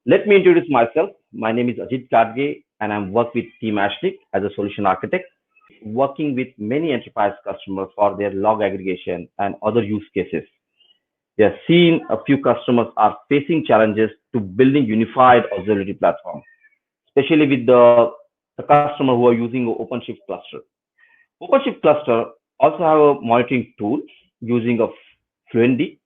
Let me introduce myself. My name is Ajit Gadge, and I'm work with Team Ashnik as a solution architect, working with many enterprise customers for their log aggregation and other use cases. We have seen a few customers are facing challenges to building unified observability platform, especially with the customer who are using OpenShift cluster. OpenShift cluster also have a monitoring tool using a Fluentd,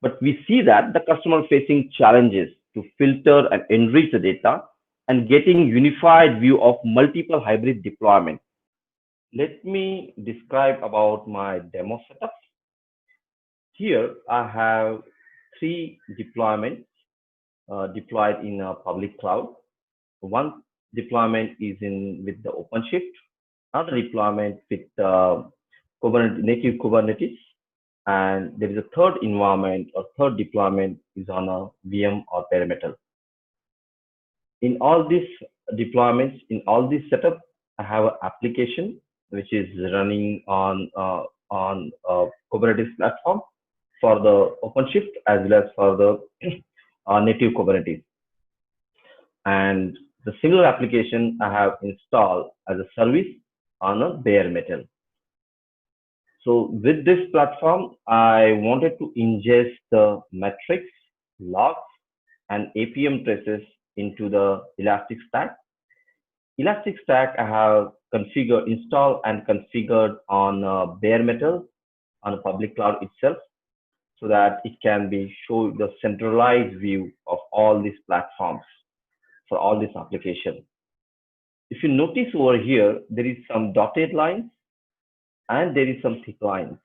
but we see that the customer facing challenges to filter and enrich the data and getting unified view of multiple hybrid deployment. Let me describe about my demo setup. Here I have three deployments deployed in a public cloud. One deployment is in with the OpenShift, another deployment with Kubernetes, native Kubernetes, and there is a third environment or third deployment is on a VM or bare metal. In all these deployments, in all these setup, I have an application which is running on Kubernetes platform for the OpenShift as well as for the native Kubernetes. And the similar application I have installed as a service on a bare metal. So with this platform, I wanted to ingest the metrics, logs, and APM traces into the Elastic Stack. Elastic Stack I have configured, installed, and configured on bare metal on a public cloud itself, so that it can be show the centralized view of all these platforms for all these applications. If you notice over here, there is some dotted lines and there is some thick lines.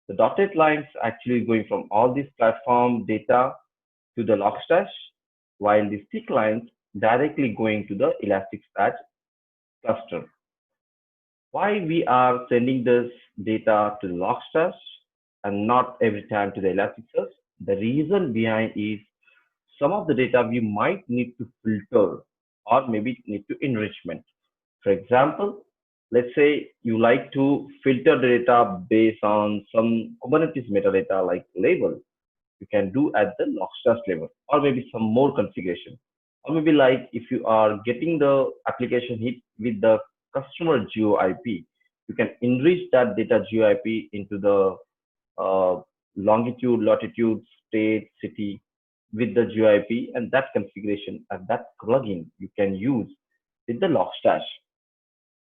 The dotted lines actually going from all these platform data to the Logstash, while the thick lines directly going to the Elasticsearch cluster. Why we are sending this data to the Logstash and not every time to the Elasticsearch? The reason behind is some of the data we might need to filter or maybe need to enrichment. For example, let's say you like to filter the data based on some Kubernetes metadata like label. You can do at the Logstash level, or maybe some more configuration. Or maybe like if you are getting the application hit with the customer GeoIP, you can enrich that data GeoIP into the longitude, latitude, state, city with the GeoIP, and that configuration and that plugin you can use with the Logstash.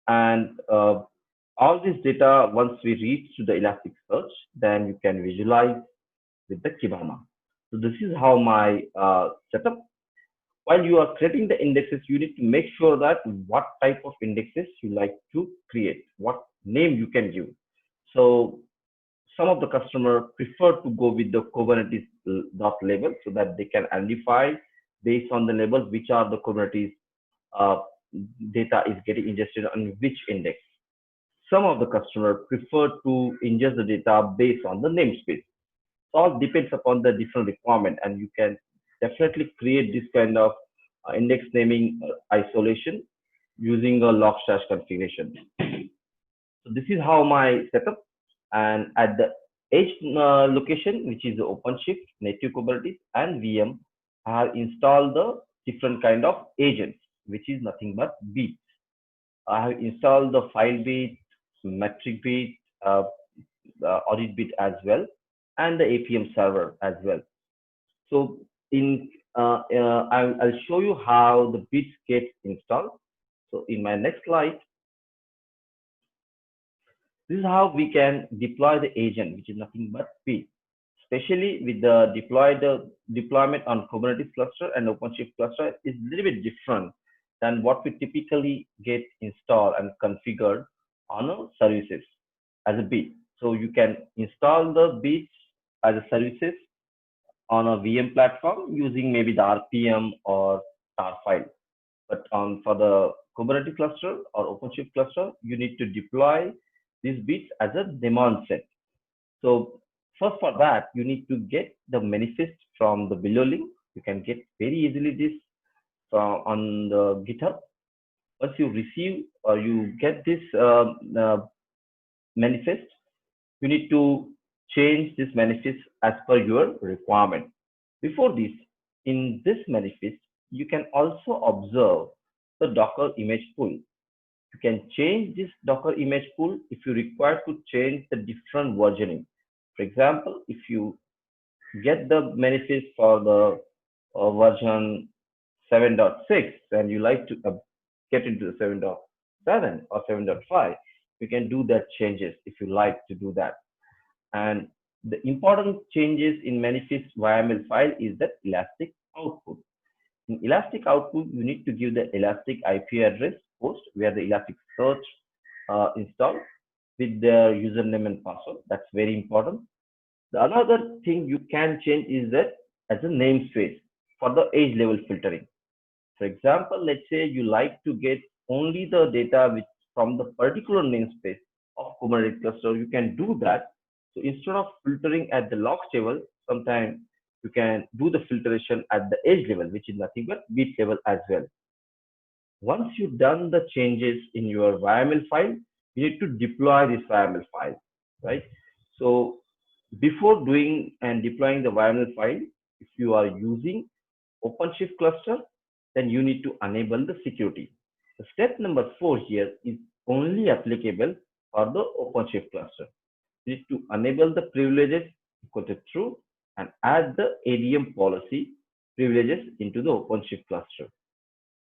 And all this data, once we reach to the Elasticsearch, then you can visualize with the Kibana. So this is how my setup. While you are creating the indexes, you need to make sure that what type of indexes you like to create, what name you can give. So some of the customer prefer to go with the Kubernetes dot label so that they can identify based on the labels which are the Kubernetes uh, data is getting ingested on which index. Some of the customer prefer to ingest the data based on the namespace. So all depends upon the different requirement, and you can definitely create this kind of index naming isolation using a Logstash configuration. So this is how my setup, and at the edge location, which is the OpenShift, native Kubernetes, and VM, I have installed the different kind of agents, which is nothing but beats. I have installed the file beat, metric beat, audit beat as well, and the APM server as well. So in I'll show you how the bits get installed. So in my next slide, this is how we can deploy the agent, which is nothing but bit. Especially with the deployment on Kubernetes cluster and OpenShift cluster is a little bit different than what we typically get installed and configured on a services as a bit. So you can install the bits as a services on a VM platform using maybe the RPM or tar file. But for the Kubernetes cluster or OpenShift cluster, you need to deploy these bits as a daemon set. So first for that, you need to get the manifest from the below link. You can get very easily this on the GitHub. Once you receive or you get this manifest, you need to change this manifest as per your requirement. Before this, in this manifest, you can also observe the Docker image pool. You can change this Docker image pool if you require to change the different versioning. For example, if you get the benefits for the version 7.6 and you like to get into the 7.7 or 7.5, you can do that changes if you like to do that. And the important changes in manifest YML file is that elastic output. In elastic output, you need to give the elastic IP address host where the elastic search installed with their username and password. That's very important. The another thing you can change is that as a namespace for the edge level filtering. For example, let's say you like to get only the data which from the particular namespace of Kubernetes cluster, you can do that. So instead of filtering at the logs level, sometimes you can do the filtration at the edge level, which is nothing but bit level as well. Once you've done the changes in your YML file, you need to deploy this YML file, right? So before doing and deploying the YML file, if you are using OpenShift cluster, then you need to enable the security. The step number 4 here is only applicable for the OpenShift cluster. You need to enable the privileges equal to true and add the ADM policy privileges into the OpenShift cluster.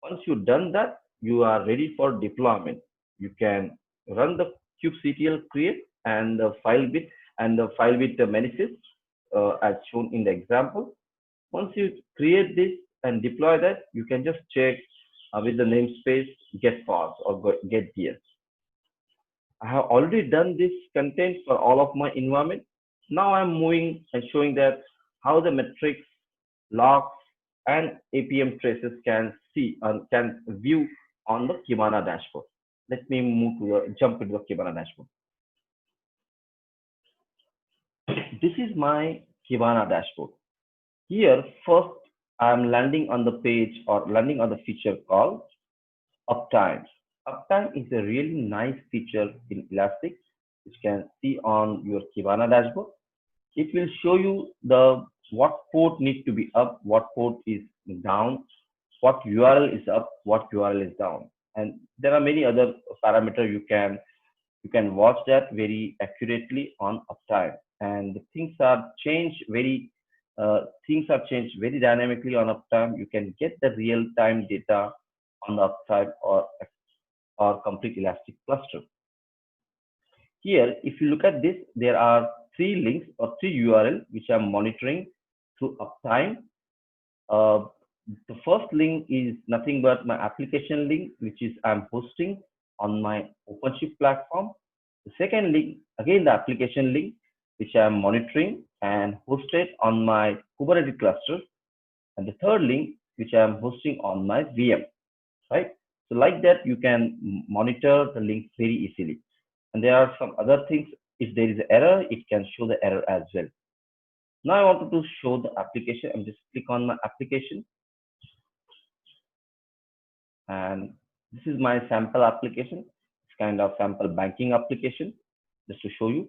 Once you've done that, you are ready for deployment. You can run the kubectl create and the file with the manifest as shown in the example. Once you create this and deploy that, you can just check with the namespace get pass or get DS. I have already done this content for all of my environment. Now I'm moving and showing that how the metrics, logs, and APM traces can see and can view on the Kibana dashboard. Let me jump into the Kibana dashboard. This is my Kibana dashboard. Here, first, I'm landing on the page or landing on the feature called Uptime. Uptime is a really nice feature in Elastic, which you can see on your Kibana dashboard. It will show you the what port needs to be up, what port is down, what URL is up, what URL is down, and there are many other parameters you can watch that very accurately on Uptime. And things are changed very dynamically on Uptime. You can get the real time data on the Uptime or complete Elastic cluster. Here, if you look at this, there are 3 links or 3 URL which I'm monitoring through Uptime. The first link is nothing but my application link, which is I'm hosting on my OpenShift platform. The second link, again the application link, which I'm monitoring and hosted on my Kubernetes cluster. And the third link, which I'm hosting on my VM, right? So like that, you can monitor the links very easily. And there are some other things. If there is an error, it can show the error as well. Now I wanted to show the application. I'm just click on my application. And this is my sample application. It's kind of sample banking application, just to show you.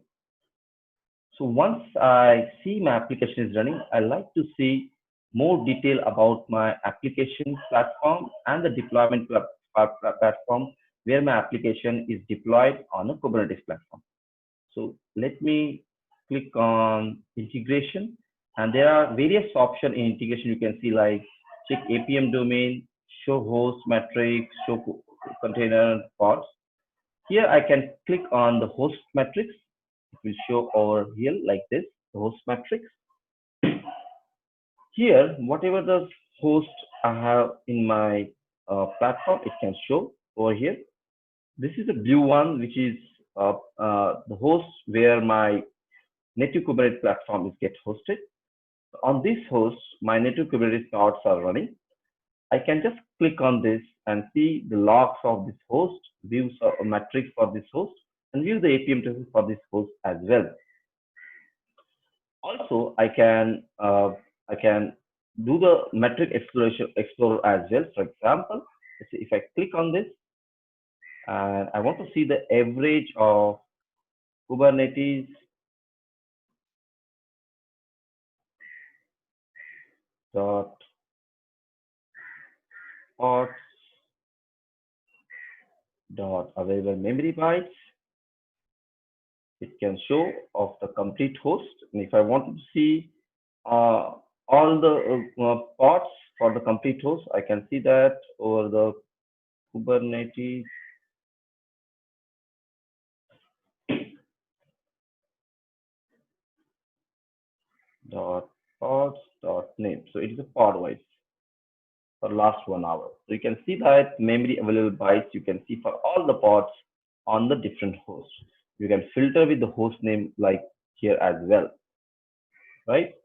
So once I see my application is running, I like to see more detail about my application platform and the deployment platform where my application is deployed on a Kubernetes platform. So let me click on integration, and there are various options in integration. You can see like check APM domain, show host metrics, show container pods. Here I can click on the host metrics. It will show over here like this, the host metrics. Here, whatever the host I have in my platform, it can show over here. This is the blue one, which is the host where my native Kubernetes platform is get hosted. On this host, my native Kubernetes nodes are running. I can just click on this and see the logs of this host, views or metrics for this host, and view the APM traces for this host as well. Also, I can do the metric explorer as well. For example, if I click on this and I want to see the average of Kubernetes dot pods dot available memory bytes. It can show of the complete host. And if I want to see all the pods for the complete host, I can see that over the Kubernetes dot pods dot name. So it is a pod wise for last 1 hour. So you can see that memory available bytes you can see for all the pods on the different hosts. You can filter with the host name like here as well, right?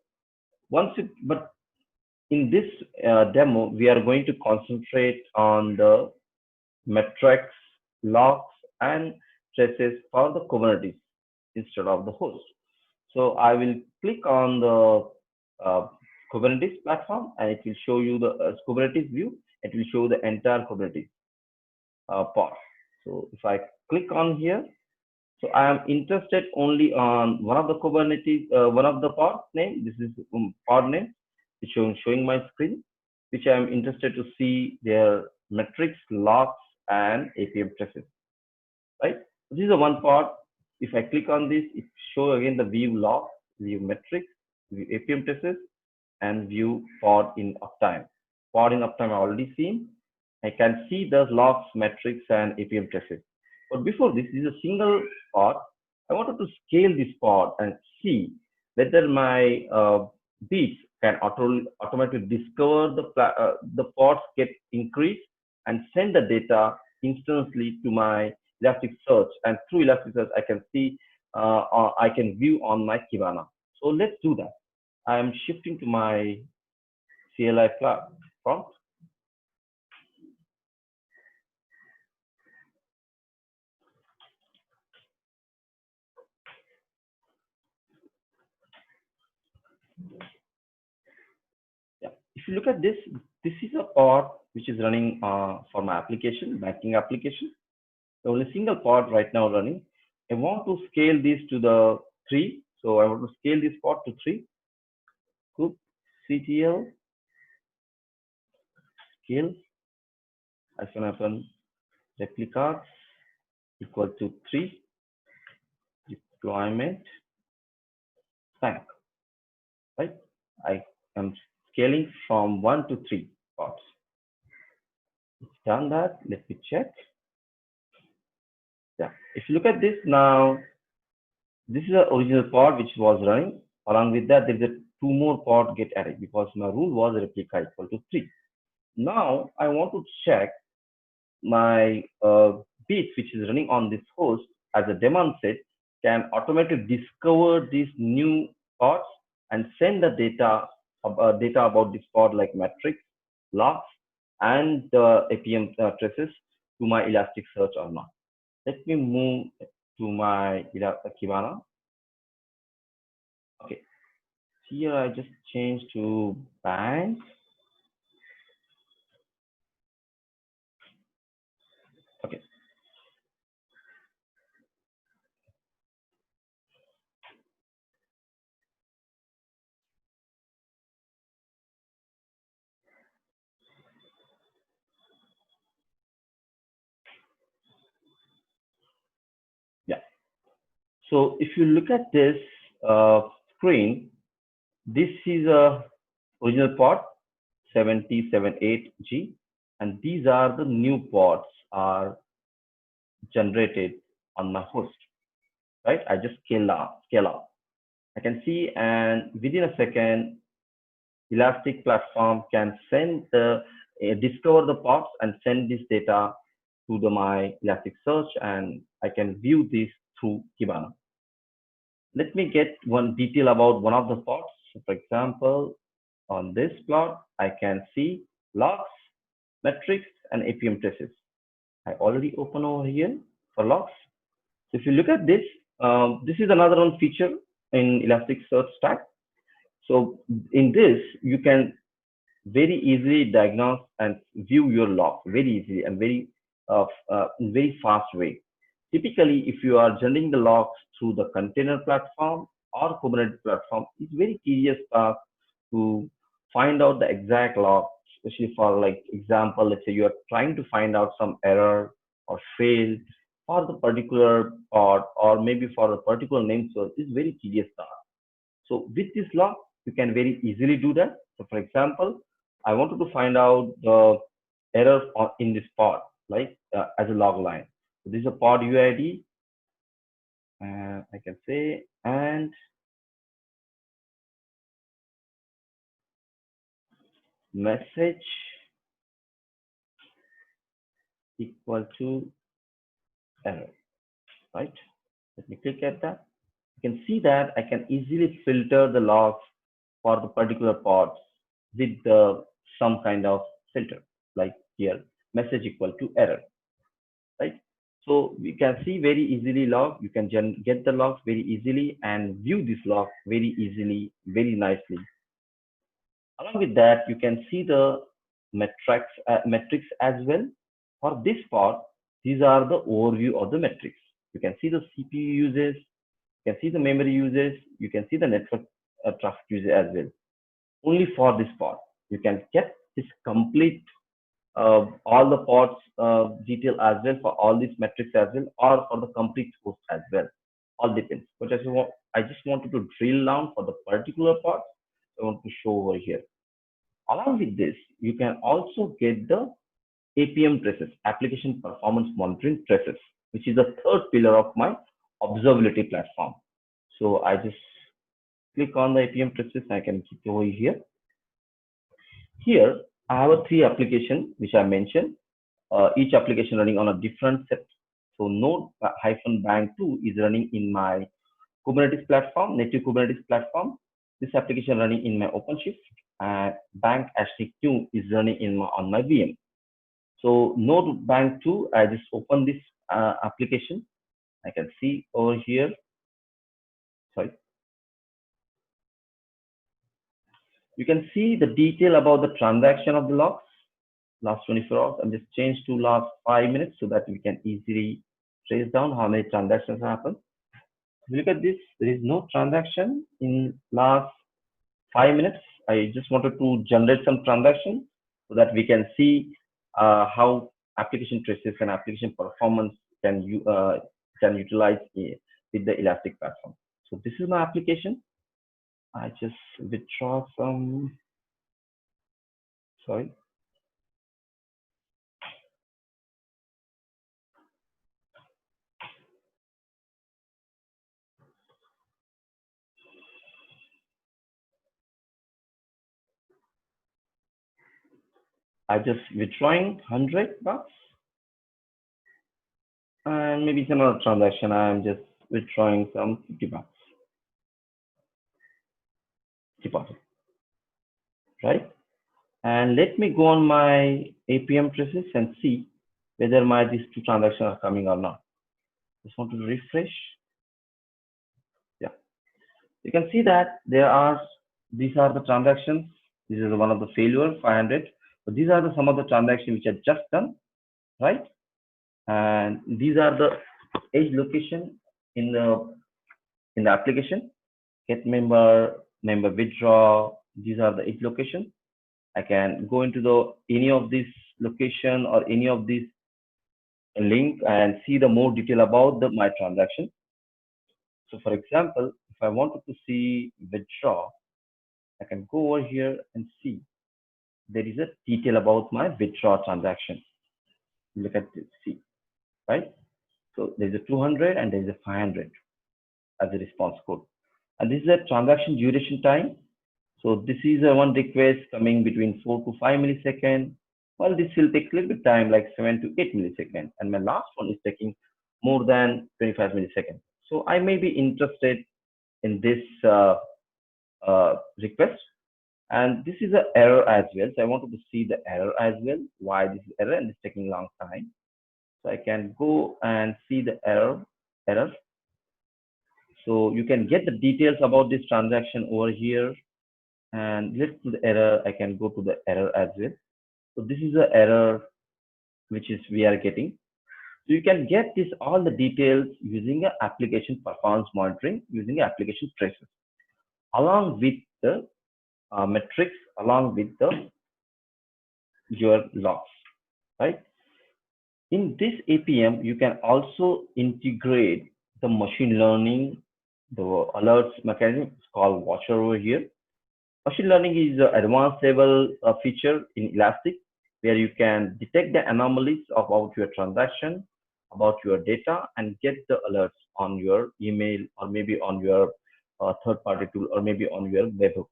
But in this demo, we are going to concentrate on the metrics, logs, and traces for the Kubernetes instead of the host. So I will click on the uh, Kubernetes platform and it will show you the Kubernetes view. It will show the entire Kubernetes pod. So if I click on here, so I am interested only on one of the Kubernetes, one of the pod name. This is pod name. It's showing my screen, which I am interested to see their metrics, logs, and APM traces. Right. This is the one pod. If I click on this, it show again the view log, view metrics, view APM traces, and view pod in uptime. Pod in uptime I already seen. I can see the logs, metrics, and APM traces. But before this is a single pod. I wanted to scale this pod and see whether my beats can automatically discover the pods get increased and send the data instantly to my Elasticsearch. And through Elasticsearch, I can see, I can view on my Kibana. So let's do that. I am shifting to my CLI prompt. Yeah. If you look at this, this is a pod which is running for my application, banking application. The only single pod right now running. I want to scale this to the 3. So I want to scale this pod to 3. Group CTL scale as an happen replicas equal to 3 deployment bank. Right? I am scaling from 1 to 3 pods. It's done that. Let me check. Yeah. If you look at this now, this is the original pod which was running. Along with that, there is a 2 more pod get added because my rule was replica equal to 3. Now I want to check my bits which is running on this host as a daemon set can automatically discover these new pods and send the data about this pod like metrics, logs, and APM traces to my Elasticsearch or not. Let me move to my Kibana. Okay, here I just changed to bank. Okay. Yeah. So if you look at this screen, this is a original pod 7078G, and these are the new pods are generated on my host. Right? I just scale up. I can see, and within a second, Elastic platform can send the discover the pods and send this data to my Elasticsearch, and I can view this through Kibana. Let me get one detail about one of the pods. So for example, on this plot, I can see logs, metrics, and APM traces. I already open over here for logs. So if you look at this, this is another one feature in Elasticsearch stack. So in this, you can very easily diagnose and view your log very easily and very fast way. Typically, if you are generating the logs through the container platform or Kubernetes platform, it's very tedious task to find out the exact log especially for like example, let's say you are trying to find out some error or fail for the particular part or maybe for a particular name source is very tedious task. So with this log, you can very easily do that. So for example, I wanted to find out the error in this pod, like as a log line. So this is a pod UID, I can say, and message equal to error, right? Let me click at that. You can see that I can easily filter the logs for the particular pods with some kind of filter, like here, message equal to error, right? So we can see very easily log. You can get the logs very easily and view this log very easily, very nicely. Along with that, you can see the metrics as well. For this part, these are the overview of the metrics. You can see the CPU uses, you can see the memory uses, you can see the network traffic uses as well. Only for this part, you can get this complete all the pods detail as well for all these metrics as well, or for the complete host as well. All depends. But I just wanted to drill down for the particular part. I want to show over here. Along with this, you can also get the APM traces, application performance monitoring traces, which is the third pillar of my observability platform. So I just click on the APM traces. I can keep over here. Here, I have a three application which I mentioned. Each application running on a different set. So Node-Bank2 is running in my Kubernetes platform, native Kubernetes platform. This application running in my OpenShift, and Bank H2 is running on my VM. So Node-Bank2, I just open this application. I can see over here. Sorry. You can see the detail about the transaction of the logs. Last 24 hours. I'm just changed to last 5 minutes so that we can easily trace down how many transactions happen. If you look at this, there is no transaction in last 5 minutes. I just wanted to generate some transaction so that we can see how application traces and application performance can utilize with the Elastic platform. So this is my application. I just withdraw some. Sorry. I just withdrawing $100 and maybe some other transaction. I'm just withdrawing some $50 deposit, right? And let me go on my APM traces and see whether these two transactions are coming or not. Just want to refresh. Yeah, you can see that these are the transactions. This is one of the failure 500. So these are some of the transactions which are just done, right? And these are the edge location in the application. Get member withdraw. These are the edge location. I can go into any of this location or any of these link and see the more detail about my transaction. So for example, if I wanted to see withdraw, I can go over here and see there is a detail about my withdraw transaction. Look at this, see, right? So there's a 200 and there's a 500 as a response code. And this is a transaction duration time. So this is a one request coming between 4 to 5 milliseconds. Well, this will take a little bit time, like 7 to 8 milliseconds. And my last one is taking more than 25 milliseconds. So I may be interested in this request. And this is an error as well. So I wanted to see the error as well, why this is error and it's taking a long time. So I can go and see the error. So you can get the details about this transaction over here. And let's do the error. I can go to the error as well. So this is the error which is we are getting. So you can get all the details using an application performance monitoring using application traces, along with the metrics, along with the your logs, right? In this APM, you can also integrate the machine learning, the alerts mechanism. It's called Watcher over here. Machine learning is an advanced level feature in Elastic where you can detect the anomalies about your transaction, about your data, and get the alerts on your email or maybe on your third-party tool or maybe on your webhook.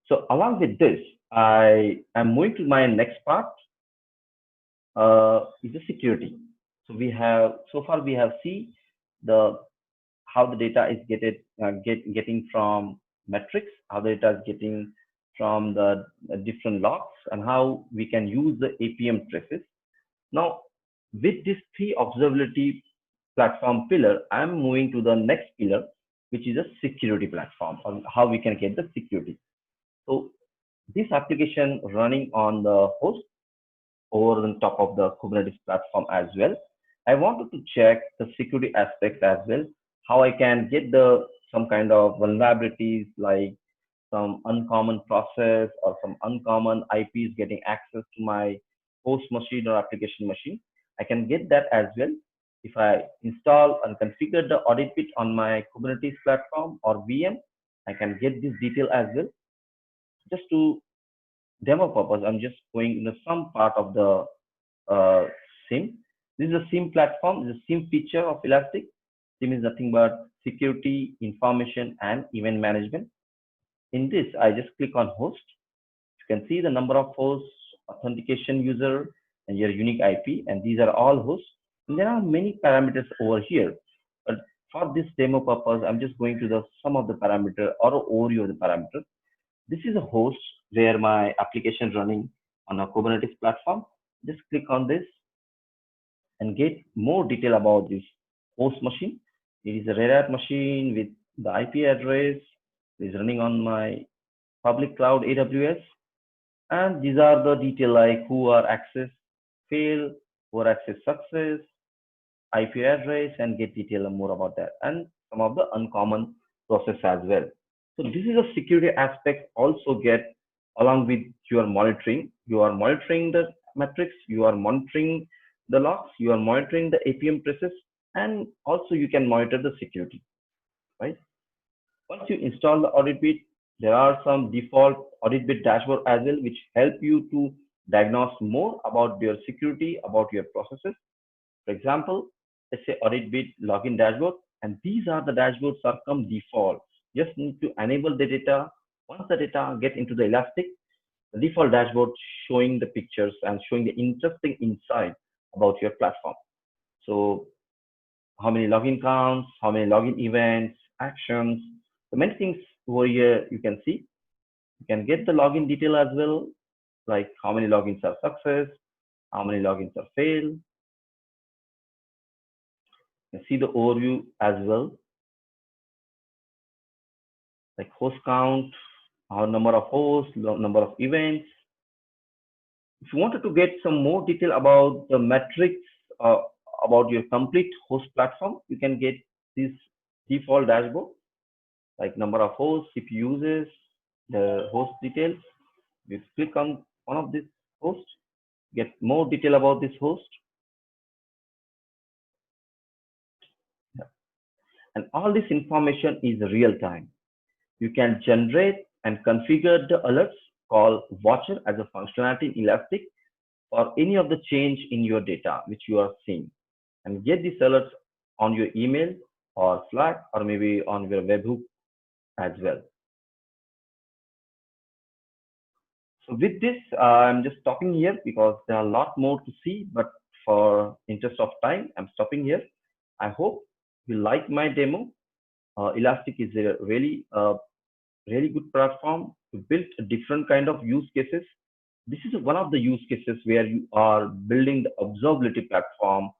So along with this, I am moving to my next part, is the security. So we have so far we have seen the how the data is getting from metrics, how the data is getting from the different logs, and how we can use the APM traces. Now, with this three observability platform pillar, I'm moving to the next pillar, which is a security platform, on how we can get the security. So this application running on the host over the top of the Kubernetes platform as well. I wanted to check the security aspects as well, how I can get the some kind of vulnerabilities like some uncommon process or some uncommon IPs getting access to my host machine or application machine. I can get that as well. If I install and configure the audit bit on my Kubernetes platform or VM, I can get this detail as well. Just to demo purpose, I'm just going into some part of the SIEM. This is a SIEM platform. This is a SIEM feature of Elastic. SIEM is nothing but security, information, and event management. In this, I just click on host. You can see the number of hosts, authentication user, and your unique IP, and these are all hosts. And there are many parameters over here. But for this demo purpose, I'm just going to the some of the parameter or overview of the parameters. This is a host where my application running on a Kubernetes platform. Just click on this and get more detail about this host machine. It is a Red Hat machine with the IP address. It is running on my public cloud AWS. And these are the detail like who are access fail, who are access success, IP address, and get detail more about that. And some of the uncommon process as well. So this is a security aspect also get along with your monitoring. You are monitoring the metrics, you are monitoring the logs, you are monitoring the APM traces, and also you can monitor the security, right? Once you install the audit bit, there are some default audit bit dashboard as well, which help you to diagnose more about your security, about your processes. For example, let's say audit bit login dashboard, and these are the dashboards are come default. Just need to enable the data. Once the data get into the Elastic, the default dashboard showing the pictures and showing the interesting insight about your platform. So how many login counts, how many login events, actions, so many things over here you can see. You can get the login detail as well, like how many logins are success, how many logins are fail. You can see the overview as well, like host count, our number of hosts, number of events. If you wanted to get some more detail about the metrics uh, about your complete host platform, you can get this default dashboard, like number of hosts, CPU uses, the host details. You click on one of these hosts, get more detail about this host. And all this information is real time. You can generate and configure the alerts called Watcher as a functionality in Elastic or any of the change in your data which you are seeing, and get these alerts on your email or Slack or maybe on your webhook as well. So with this, I'm just stopping here because there are a lot more to see, but for interest of time, I'm stopping here. I hope you like my demo. Elastic is a really good platform to build a different kind of use cases. This is one of the use cases where you are building the observability platform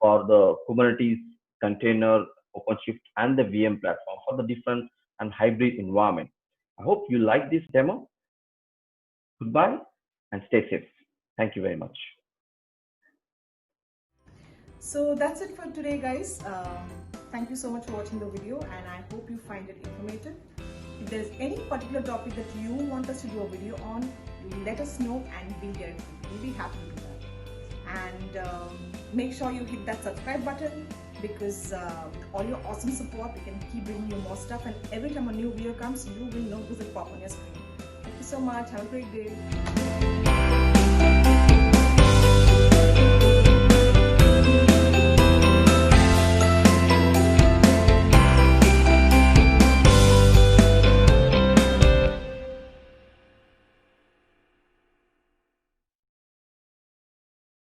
for the Kubernetes container, OpenShift, and the VM platform for the different and hybrid environment. I hope you like this demo. Goodbye and stay safe. Thank you very much. So that's it for today, guys. Thank you so much for watching the video, and I hope you find it informative. If there's any particular topic that you want us to do a video on, you let us know and we'll get it. We'll be happy to do that. And make sure you hit that subscribe button, because with all your awesome support, we can keep bringing you more stuff, and every time a new video comes, you will know because it pop on your screen. Thank you so much. Have a great day.